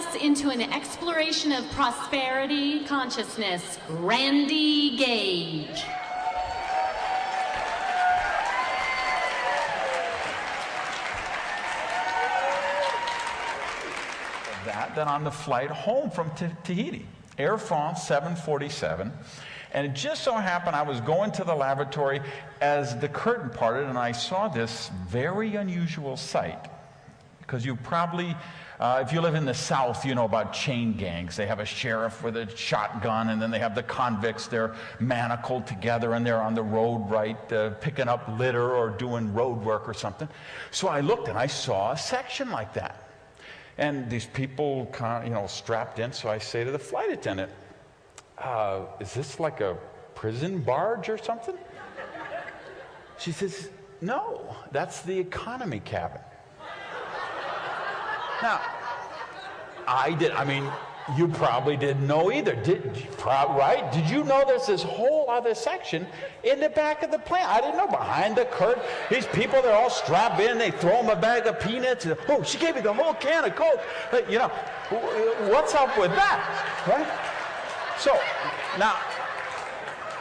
us into an exploration of prosperity consciousness, Randy Gage. Than on the flight home from Tahiti, Air France 747. And it just so happened I was going to the lavatory as the curtain parted, and I saw this very unusual sight. Because you probably, if you live in the South, you know about chain gangs. They have a sheriff with a shotgun, and then they have the convicts. They're manacled together, and they're on the road, right, picking up litter or doing road work or something. So I looked, and I saw a section like that. And these people, strapped in. So I say to the flight attendant, is this like a prison barge or something? She says, no, that's the economy cabin. Now, you probably didn't know either, right? Did you know there's this whole other section in the back of the plane? I didn't know. Behind the curtain, these people, they're all strapped in. They throw them a bag of peanuts. And, oh, she gave me the whole can of Coke. What's up with that, right? So, now,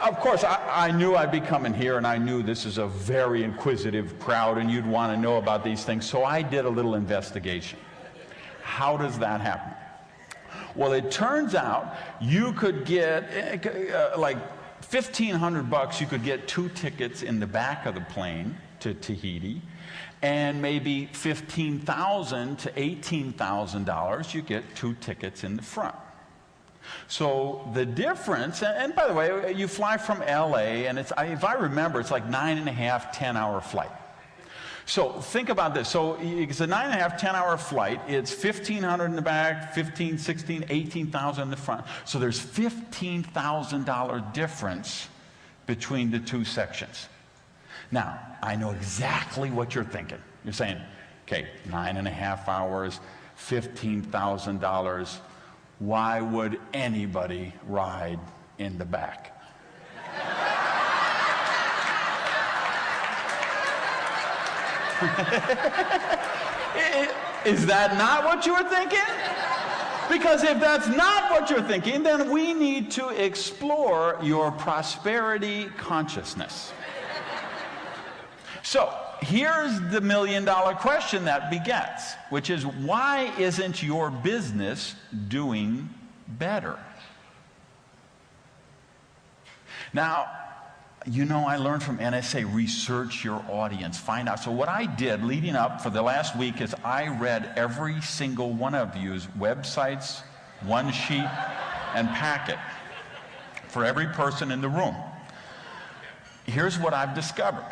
of course, I knew I'd be coming here, and I knew this is a very inquisitive crowd, and you'd want to know about these things. So I did a little investigation. How does that happen? Well, it turns out you could get like $1,500. You could get 2 tickets in the back of the plane to Tahiti, and maybe $15,000 to $18,000. You get 2 tickets in the front. So the difference, and by the way, you fly from LA, and if I remember, it's like 9.5, 10-hour flight. So think about this. So it's a 9.5, 10-hour flight. It's $1,500 in the back, $15,000, $16,000, $18,000 in the front. So there's $15,000 difference between the 2 sections. Now, I know exactly what you're thinking. You're saying, okay, 9.5 hours, $15,000. Why would anybody ride in the back? Is that not what you were thinking? Because if that's not what you're thinking, then we need to explore your prosperity consciousness. So here's the million-dollar question that begets, which is, why isn't your business doing better? Now, I learned from NSA, research your audience, find out. So what I did leading up for the last week is I read every single one of you's websites, one sheet, and packet for every person in the room. Here's what I've discovered.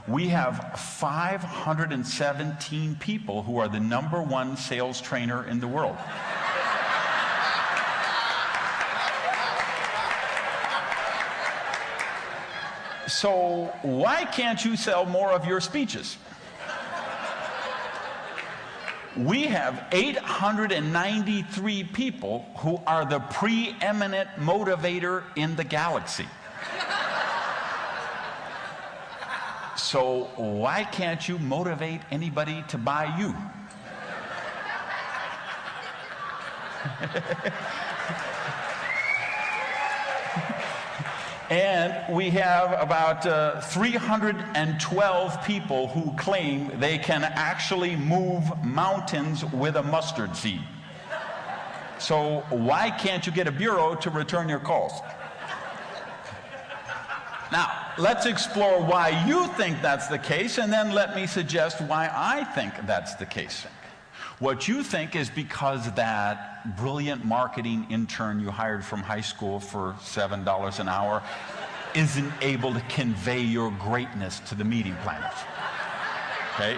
We have 517 people who are the #1 sales trainer in the world. So why can't you sell more of your speeches? We have 893 people who are the preeminent motivator in the galaxy. So why can't you motivate anybody to buy you? And we have about 312 people who claim they can actually move mountains with a mustard seed. So why can't you get a bureau to return your calls? Now, let's explore why you think that's the case, and then let me suggest why I think that's the case. What you think is because that brilliant marketing intern you hired from high school for $7 an hour isn't able to convey your greatness to the meeting planners. Okay?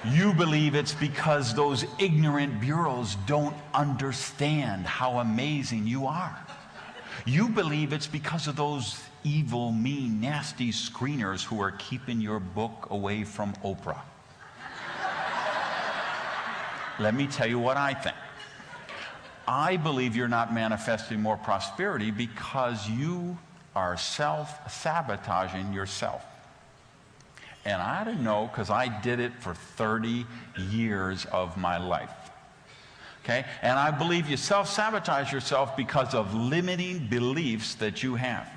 You believe it's because those ignorant bureaus don't understand how amazing you are. You believe it's because of those evil, mean, nasty screeners who are keeping your book away from Oprah. Let me tell you what I think. I believe you're not manifesting more prosperity because you are self-sabotaging yourself. And I don't know, because I did it for 30 years of my life. Okay? And I believe you self-sabotage yourself because of limiting beliefs that you have.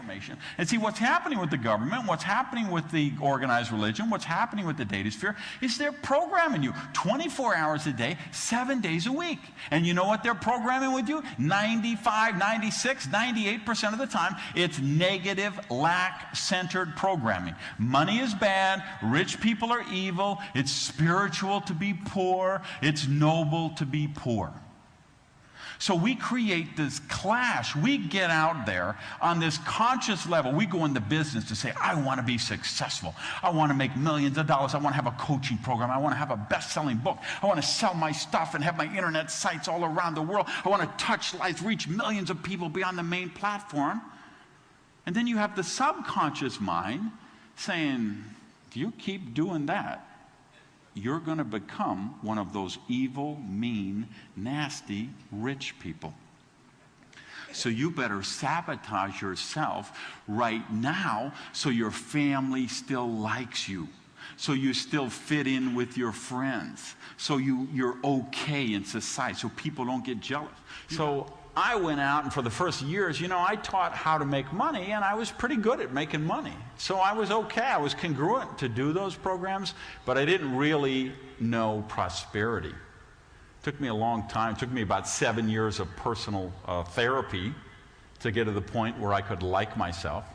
And see, what's happening with the government, what's happening with the organized religion, what's happening with the data sphere is they're programming you 24 hours a day, 7 days a week. And you know what they're programming with you? 95, 96, 98% of the time, it's negative, lack-centered programming. Money is bad, rich people are evil, it's spiritual to be poor, it's noble to be poor. So we create this clash. We get out there on this conscious level. We go into business to say, I want to be successful. I want to make millions of dollars. I want to have a coaching program. I want to have a best-selling book. I want to sell my stuff and have my internet sites all around the world. I want to touch lives, reach millions of people beyond the main platform. And then you have the subconscious mind saying, if you keep doing that, you're going to become one of those evil, mean, nasty, rich people. So you better sabotage yourself right now so your family still likes you, so you still fit in with your friends, so you're okay in society, so people don't get jealous. So I went out, and for the first years, I taught how to make money, and I was pretty good at making money. So I was okay. I was congruent to do those programs, but I didn't really know prosperity. It took me a long time. It took me about 7 years of personal therapy to get to the point where I could like myself.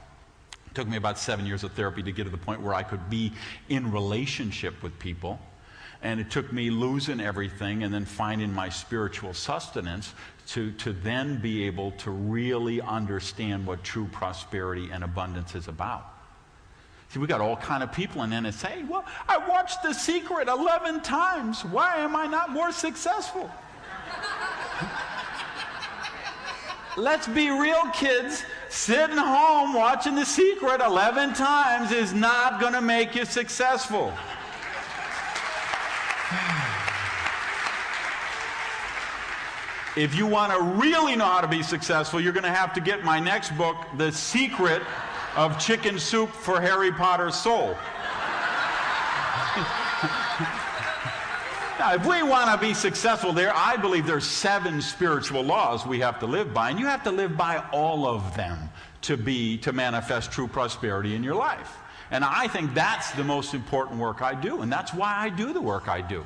It took me about 7 years of therapy to get to the point where I could be in relationship with people. And it took me losing everything and then finding my spiritual sustenance to then be able to really understand what true prosperity and abundance is about. See, we got all kind of people in NSA. Well, I watched The Secret 11 times. Why am I not more successful? Let's be real, kids. Sitting home watching The Secret 11 times is not going to make you successful. If you want to really know how to be successful, you're going to have to get my next book, The Secret of Chicken Soup for Harry Potter's Soul. Now, if we want to be successful there, I believe there's 7 spiritual laws we have to live by, and you have to live by all of them to manifest true prosperity in your life. And I think that's the most important work I do, and that's why I do the work I do.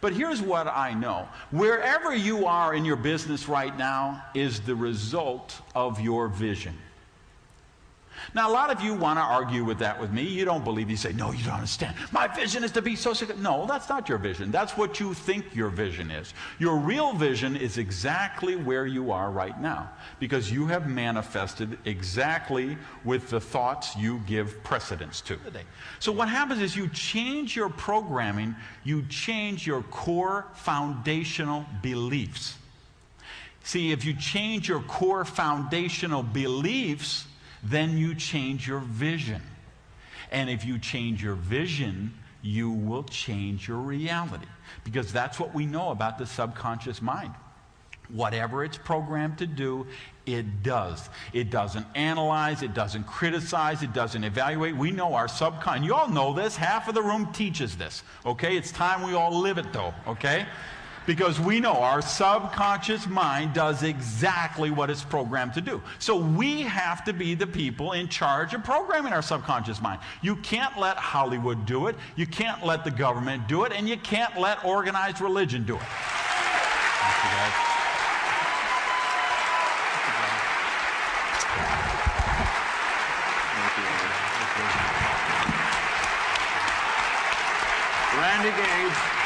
But here's what I know. Wherever you are in your business right now is the result of your vision. Now, a lot of you want to argue with that with me. You don't believe. You say, no, you don't understand. My vision is to be so successful. No, that's not your vision. That's what you think your vision is. Your real vision is exactly where you are right now, because you have manifested exactly with the thoughts you give precedence to. So what happens is you change your programming, you change your core foundational beliefs. See, if you change your core foundational beliefs, then you change your vision. And if you change your vision, you will change your reality. Because that's what we know about the subconscious mind. Whatever it's programmed to do, it does. It doesn't analyze, it doesn't criticize, it doesn't evaluate. We know our subconscious. You all know this. Half of the room teaches this. Okay? It's time we all live it, though. Okay? Because we know our subconscious mind does exactly what it's programmed to do. So we have to be the people in charge of programming our subconscious mind. You can't let Hollywood do it, you can't let the government do it, and you can't let organized religion do it. Thank you, guys. Randy Gage.